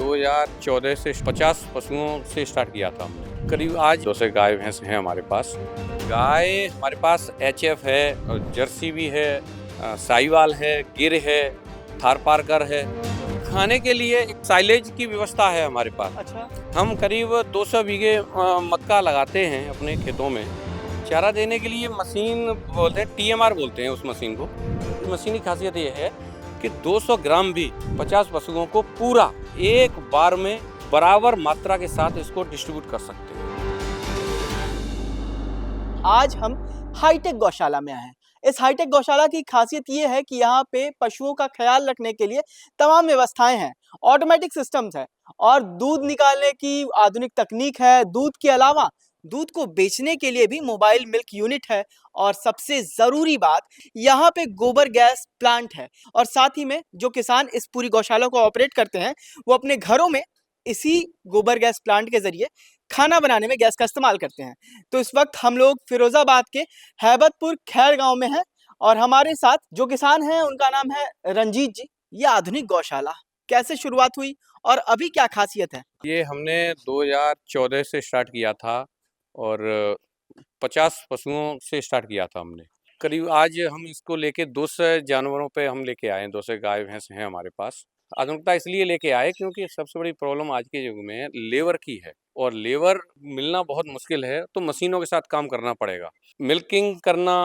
2014 से 50 पशुओं से स्टार्ट किया था हमने। करीब आज 200 गाय भैंस हैं हमारे पास। गाय हमारे पास एचएफ है, और जर्सी भी है, साहिवाल है, गिर है, थारपारकर है। खाने के लिए एक साइलेज की व्यवस्था है हमारे पास। अच्छा। हम करीब 200 बीघे मक्का लगाते हैं अपने खेतों में। चारा देने के लिए मशीन बोलते हैं, टीएमआर बोलते हैं उस मशीन को। इस मशीन की खासियत ये है कि 200 ग्राम भी 50 पशुओं को पूरा एक बार में बराबर मात्रा के साथ इसको डिस्ट्रीब्यूट कर सकते हैं। आज हम हाईटेक गौशाला में आए हैं। इस हाईटेक गौशाला की खासियत ये है कि यहाँ पे पशुओं का ख्याल रखने के लिए तमाम व्यवस्थाएं हैं, ऑटोमेटिक सिस्टम्स है और दूध निकालने की आधुनिक तकनीक है। दूध के अलावा दूध को बेचने के लिए भी मोबाइल मिल्क यूनिट है और सबसे ज़रूरी बात, यहाँ पे गोबर गैस प्लांट है। और साथ ही में जो किसान इस पूरी गौशाला को ऑपरेट करते हैं, वो अपने घरों में इसी गोबर गैस प्लांट के ज़रिए खाना बनाने में गैस का इस्तेमाल करते हैं। तो इस वक्त हम लोग फिरोजाबाद के हैबतपुर खैर गांव में हैं और हमारे साथ जो किसान हैं उनका नाम है रंजीत जी। ये आधुनिक गौशाला कैसे शुरुआत हुई और अभी क्या खासियत है? ये हमने 2014 से स्टार्ट किया था और 50 पशुओं से स्टार्ट किया था हमने। करीब आज हम इसको लेके 200 जानवरों पे हम लेके आए हैं, 200 गाय भैंस हैं हमारे पास। आधुनिकता इसलिए लेके आए क्योंकि सबसे बड़ी प्रॉब्लम आज के युग में लेबर की है और लेबर मिलना बहुत मुश्किल है, तो मशीनों के साथ काम करना पड़ेगा। मिल्किंग करना,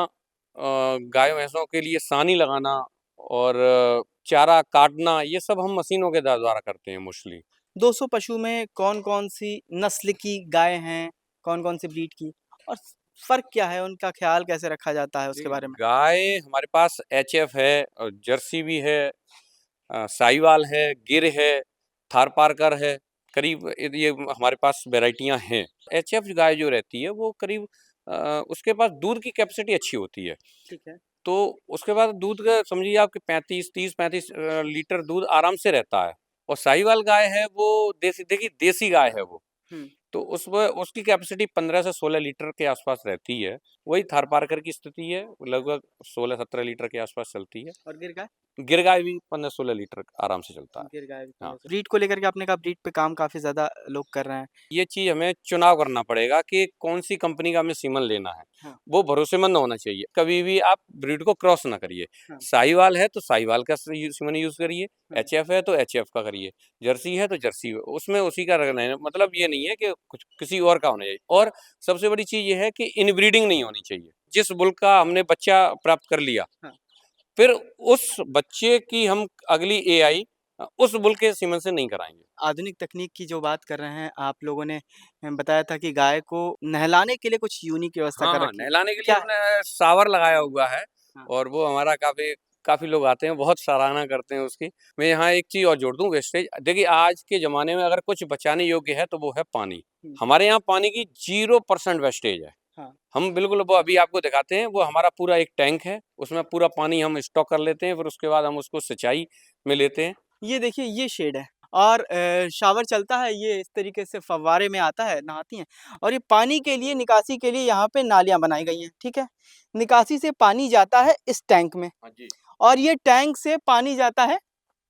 गाय भैंसों के लिए सानी लगाना और चारा काटना, ये सब हम मशीनों के द्वारा करते हैं मोस्टली। 200 पशु में कौन कौन सी नस्ल की गाय हैं, कौन कौन सी ब्रीड की, और फर्क क्या है, उनका ख्याल कैसे रखा जाता है उसके बारे में? गाय हमारे पास एचएफ है, और जर्सी भी है, साहिवाल है, गिर है, थारपारकर है। करीब ये हमारे पास वैरायटियां हैं। एचएफ गाय जो रहती है वो करीब उसके पास दूध की कैपेसिटी अच्छी होती है। ठीक है। तो उसके बाद दूध का समझिए आपके 35 लीटर दूध आराम से रहता है। और साहिवाल गाय है वो देसी गाय है वो। हम्म। तो उसमें उसकी कैपेसिटी 15 से 16 लीटर के आसपास रहती है। वही थारपारकर की स्थिति है, लगभग 16-17 लीटर के आसपास चलती है। और गिर गाय? गिर गाय भी 15-16 लीटर आराम से चलता है। गिर गाय भी हाँ, ब्रीड को लेकर के आपने कहा ब्रीड पे काम काफी ज्यादा लोग कर रहे हैं। ये चीज हमें चुनाव करना पड़ेगा कि कौन सी कंपनी का हमें सीमन लेना है। हाँ। वो भरोसेमंद होना चाहिए। कभी भी आप ब्रीड को क्रॉस ना करिए। हाँ। साहिवाल है तो साहिवाल का सीमन यूज करिए, हाँ। एचएफ है तो एचएफ का करिए, जर्सी है तो जर्सी, उसमें उसी का रखना है। मतलब ये नहीं है कि कुछ किसी और का होना चाहिए। और सबसे बड़ी चीज ये है कि इनब्रीडिंग नहीं होनी चाहिए। जिस बुल का हमने बच्चा प्राप्त कर लिया, हाँ। फिर उस बच्चे की हम अगली एआई उस बुल के सीमन से नहीं कराएंगे। आधुनिक तकनीक की जो बात कर रहे हैं आप लोगों ने, बताया था कि गाय को नहलाने के लिए कुछ यूनिक व्यवस्था हाँ, कर हाँ, रखी है। नहलाने के लिए क्या है? हमने शावर लगाया हुआ है। हाँ। और वो हमारा काफ़ी लोग आते हैं, बहुत सराहना करते हैं उसकी। मैं यहाँ एक चीज़ और जोड़ दूँ वेस्टेज। देखिए आज के ज़माने में अगर कुछ बचाने योग्य है तो वो है पानी। हुँ। हमारे यहाँ पानी की 0% वेस्टेज है। हाँ। हम बिल्कुल वो अभी आपको दिखाते हैं, वो हमारा पूरा एक टैंक है, उसमें पूरा पानी हम स्टॉक कर लेते हैं, फिर उसके बाद हम उसको सिंचाई में लेते हैं। ये देखिए ये शेड है और शावर चलता है, ये इस तरीके से फव्वारे में आता है, नहाती हैं। और ये पानी के लिए, निकासी के लिए यहाँ पे नालियाँ बनाई गई हैं, ठीक है? निकासी से पानी जाता है इस टैंक में हाँ जी। और ये टैंक से पानी जाता है।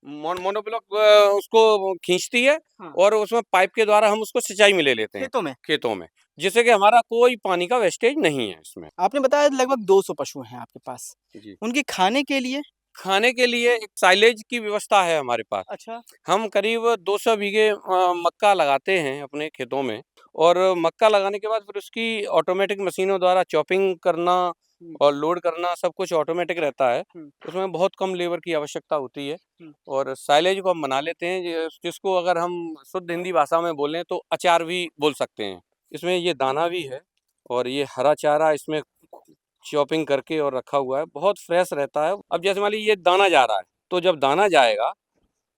मोनोब्लॉक उसको खींचती है हाँ। और उसमें पाइप के द्वारा हम उसको सिंचाई में ले लेते हैं, खेतों में। खेतों में, जिससे कि हमारा कोई पानी का वेस्टेज नहीं है इसमें। आपने बताया लगभग 200 पशु हैं आपके पास। जी। उनके खाने के लिए? खाने के लिए एक साइलेज की व्यवस्था है हमारे पास। अच्छा। हम करीब 200 बीघे मक्का लगाते हैं अपने खेतों में। और मक्का लगाने के बाद फिर उसकी ऑटोमेटिक मशीनों द्वारा चॉपिंग करना हुँ। और लोड करना सब कुछ ऑटोमेटिक रहता है। हुँ। उसमें बहुत कम लेबर की आवश्यकता होती है। हुँ। और साइलेज को हम बना लेते हैं, जिसको अगर हम शुद्ध हिंदी भाषा में बोलें तो अचार भी बोल सकते हैं। इसमें ये दाना भी है और ये हरा चारा इसमें चॉपिंग करके और रखा हुआ है, बहुत फ्रेश रहता है। अब जैसे मान लीजिए ये दाना जा रहा है, तो जब दाना जाएगा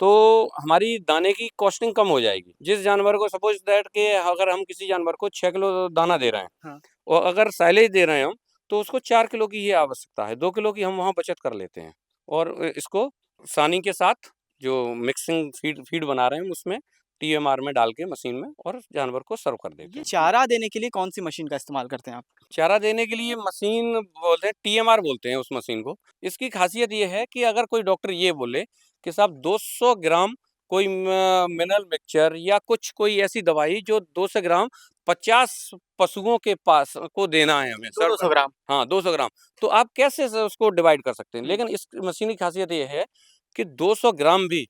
तो हमारी दाने की कॉस्टिंग कम हो जाएगी। जिस जानवर को सपोज दैट कि अगर हम किसी जानवर को 6 किलो दाना दे रहे हैं, हाँ। और अगर साइलेज दे रहे हैं हम, तो उसको 4 किलो की ही आवश्यकता है। 2 किलो की हम वहाँ बचत कर लेते हैं। और इसको सानी के साथ जो मिक्सिंग फीड फीड बना रहे हैं उसमें टीएमआर में डाल के मशीन में और जानवर को सर्व कर देते ये हैं। चारा देने के लिए कौन-सी मशीन का इस्तेमाल करते हैं आप? चारा देने के लिए मशीन बोलते हैं, टीएमआर बोलते हैं उस मशीन को। इसकी खासियत ये है कि अगर कोई डॉक्टर ये बोले कि साहब 200 ग्राम कोई मिनरल मिक्सचर या कुछ कोई ऐसी दवाई जो 200 ग्राम 50 पशुओं के पास को देना है हमें। 200 ग्राम। हाँ, 200 ग्राम। तो आप कैसे से उसको डिवाइड कर सकते हैं? हुँ। लेकिन इस मशीन की खासियत ये है कि 200 ग्राम भी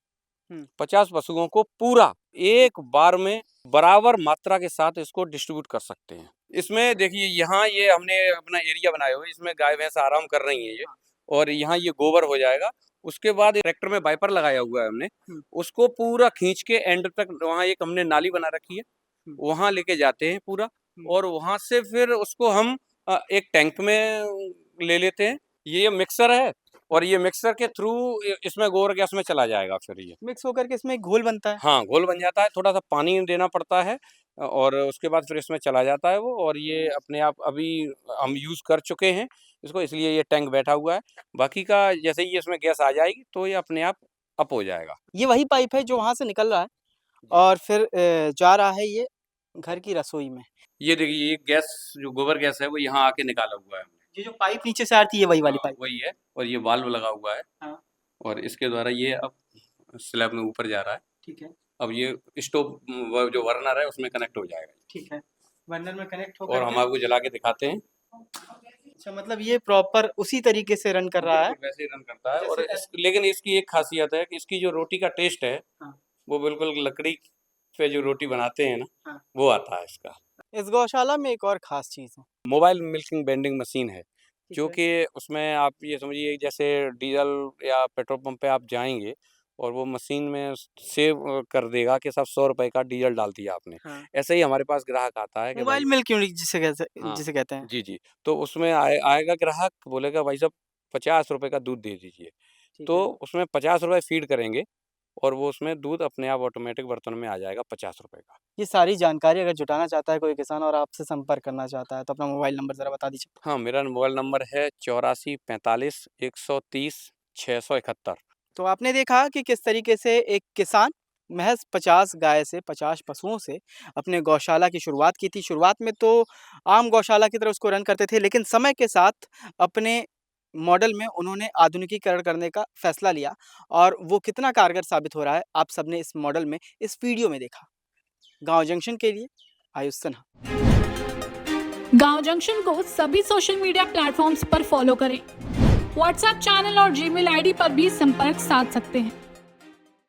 हुँ। 50 पशुओं को पूरा एक बार में बराबर मात्रा के साथ इसको डिस्ट्रीब्यूट कर सकते हैं। इसमें देखिए यहाँ ये हमने अपना एरिया बनाया हुआ है, इसमें गाय-भैंस आराम कर रही हैं ये, और यहाँ ये गोबर हो जाएगा। उसके बाद ट्रैक्टर में वाइपर लगाया हुआ है हमने, हुँ। उसको पूरा खींच के एंड तक वहाँ एक हमने नाली बना रखी है, हुँ। वहाँ लेके जाते हैं पूरा, हुँ। और वहाँ से फिर उसको हम एक टैंक में ले लेते हैं। ये मिक्सर है, और ये मिक्सर के थ्रू इसमें गोबर गैस में चला जाएगा फिर ये। मिक्स होकर के इसमें एक घोल बनता है। हाँ, घोल बन जाता है, थोड़ा-सा पानी देना पड़ता है, और उसके बाद फिर इसमें चला जाता है वो, और ये अपने आप अभी हम यूज़ कर चुके हैं इसको, इसलिए ये टैंक बैठा हुआ है। बाकी का जैसे ही इसमें गैस आ जाएगी तो ये अपने आप अप हो जाएगा। ये वही पाइप है जो वहाँ से निकल रहा है जी। और फिर जा रहा है ये घर की रसोई में। ये देखिए, ये गैस जो गोबर गैस है वो यहाँ आके निकाला हुआ है हमने। ये जो पाइप नीचे से आती है वही वाली हाँ, पाइप। वही है, और ये वाल्व लगा हुआ है, हाँ। और इसके द्वारा ये अब स्लैब में ऊपर जा रहा है। ठीक है। अब ये स्टोव वो जो बर्नर है उसमें कनेक्ट हो जाएगा। ठीक है। बर्नर में कनेक्ट और होकर हम के आपको जला के दिखाते हैं। अच्छा, मतलब ये प्रॉपर उसी तरीके से रन कर रहा है। बिल्कुल वैसे ही रन करता है, और जैसे लेकिन इसकी एक खासियत है कि इसकी जो रोटी का टेस्ट है, हाँ। वो बिल्कुल लकड़ी पे जो रोटी बनाते हैं ना, हाँ। वो आता है इसका। इस गौशाला में एक और ख़ास चीज़ है। मोबाइल मिल्किंग वेंडिंग मशीन है, ठीक जो है। कि उसमें आप ये समझिए जैसे डीज़ल या पेट्रोल पंप पे आप जाएँगे, और वो मशीन में सेव कर देगा कि साहब 100 रुपए का डीज़ल डाल दिया आपने। हाँ। ऐसे ही हमारे पास ग्राहक आता है कि मोबाइल भाई, मिल्क यूनिट हाँ, जिसे कहते हैं। जी, जी। तो उसमें आएगा ग्राहक, बोलेगा भाई साहब 50 रुपए का दूध दे दीजिए। ठीक तो है। उसमें 50 रुपए फ़ीड करेंगे, और वो उसमें दूध अपने आप ऑटोमेटिक बर्तन में आ जाएगा 50 रुपए का। ये सारी जानकारी अगर जुटाना चाहता है कोई किसान और आपसे संपर्क करना चाहता है तो अपना मोबाइल नंबर ज़रा बता दीजिए। हाँ, मेरा मोबाइल नंबर है 84 45 130 671। तो आपने देखा कि किस तरीके से एक किसान महज़ 50 गाय से 50 पशुओं से अपने गौशाला की शुरुआत की थी। शुरुआत में तो आम गौशाला की तरह उसको रन करते थे, लेकिन समय के साथ अपने मॉडल में उन्होंने आधुनिकीकरण करने का फैसला लिया और वो कितना कारगर साबित हो रहा है, आप सबने इस मॉडल में, इस वीडियो में देखा। गाँव जंक्शन के लिए आयुष सिन्हा। गांव जंक्शन को सभी सोशल मीडिया प्लेटफॉर्म्स पर फॉलो करें। व्हाट्सएप चैनल और जीमेल आईडी पर भी संपर्क साध सकते हैं।